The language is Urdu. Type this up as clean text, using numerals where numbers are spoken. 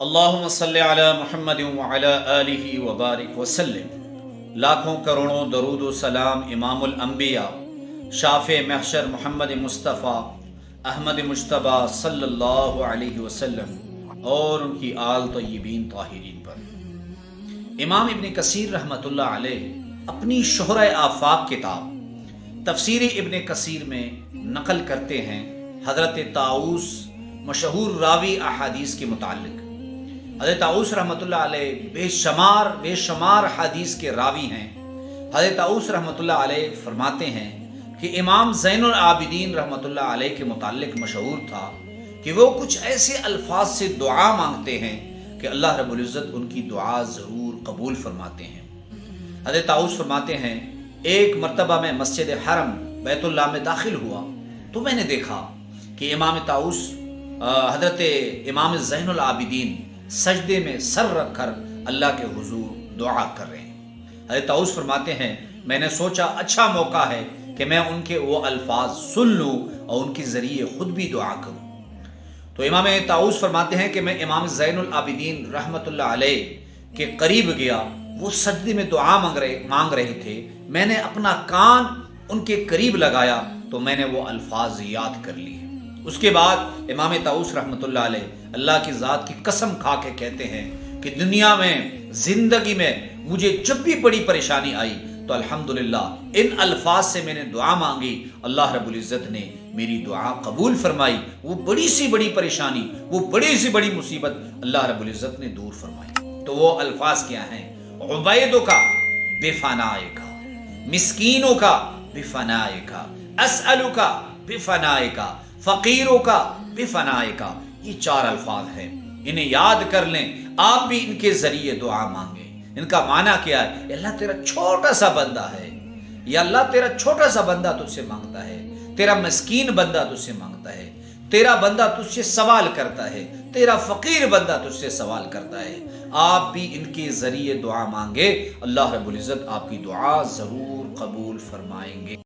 اللہم صلی علی محمد وعلی آلہ وبارک وسلم۔ لاکھوں کروڑوں درود و سلام امام الانبیاء شافع محشر محمد مصطفیٰ احمد مجتبیٰ صلی اللہ علیہ وسلم اور ان کی آل طیبین طاہرین پر۔ امام ابن کثیر رحمۃ اللہ علیہ اپنی شہرہ آفاق کتاب تفسیر ابن کثیر میں نقل کرتے ہیں حضرت طاؤس مشہور راوی احادیث کے متعلق۔ حضرت طاؤس رحمۃ اللہ علیہ بے شمار حدیث کے راوی ہیں۔ حضرت طاؤس رحمۃ اللہ علیہ فرماتے ہیں کہ امام زین العابدین رحمۃ اللہ علیہ کے متعلق مشہور تھا کہ وہ کچھ ایسے الفاظ سے دعا مانگتے ہیں کہ اللہ رب العزت ان کی دعا ضرور قبول فرماتے ہیں۔ حضرت طاؤس فرماتے ہیں ایک مرتبہ میں مسجد حرم بیت اللہ میں داخل ہوا تو میں نے دیکھا کہ امام طاؤس حضرت امام زین العابدین سجدے میں سر رکھ کر اللہ کے حضور دعا کر رہے ہیں۔ حضرت طاؤس فرماتے ہیں میں نے سوچا اچھا موقع ہے کہ میں ان کے وہ الفاظ سن لوں اور ان کے ذریعے خود بھی دعا کروں۔ تو امام طاؤس فرماتے ہیں کہ میں امام زین العابدین رحمۃ اللہ علیہ کے قریب گیا، وہ سجدے میں دعا مانگ رہے تھے، میں نے اپنا کان ان کے قریب لگایا تو میں نے وہ الفاظ یاد کر لیے۔ اس کے بعد امام طاؤس رحمۃ اللہ علیہ اللہ کی ذات کی قسم کھا کے کہتے ہیں کہ دنیا میں زندگی میں مجھے جب بھی بڑی پریشانی آئی تو الحمدللہ ان الفاظ سے میں نے دعا مانگی، اللہ رب العزت نے میری دعا قبول فرمائی، وہ بڑی سی بڑی پریشانی، وہ بڑی سی بڑی مصیبت اللہ رب العزت نے دور فرمائی۔ تو وہ الفاظ کیا ہیں؟ عبیدوں کا بفنائے کا، مسکینوں کا بفنائے کا، اسألو کا بفنائے کا، فقیروں کا بفنائے کا، یہ چار الفاظ ہیں، انہیں یاد کر لیں، آپ بھی ان کے ذریعے دعا مانگیں۔ ان کا معنی کیا ہے؟ اللہ تیرا چھوٹا سا بندہ ہے، یا اللہ تیرا چھوٹا سا بندہ تجھ سے مانگتا ہے، تیرا مسکین بندہ تجھ سے مانگتا ہے، تیرا بندہ تجھ سے سوال کرتا ہے، تیرا فقیر بندہ تجھ سے سوال کرتا ہے۔ آپ بھی ان کے ذریعے دعا مانگے، اللہ رب العزت آپ کی دعا ضرور قبول فرمائیں گے۔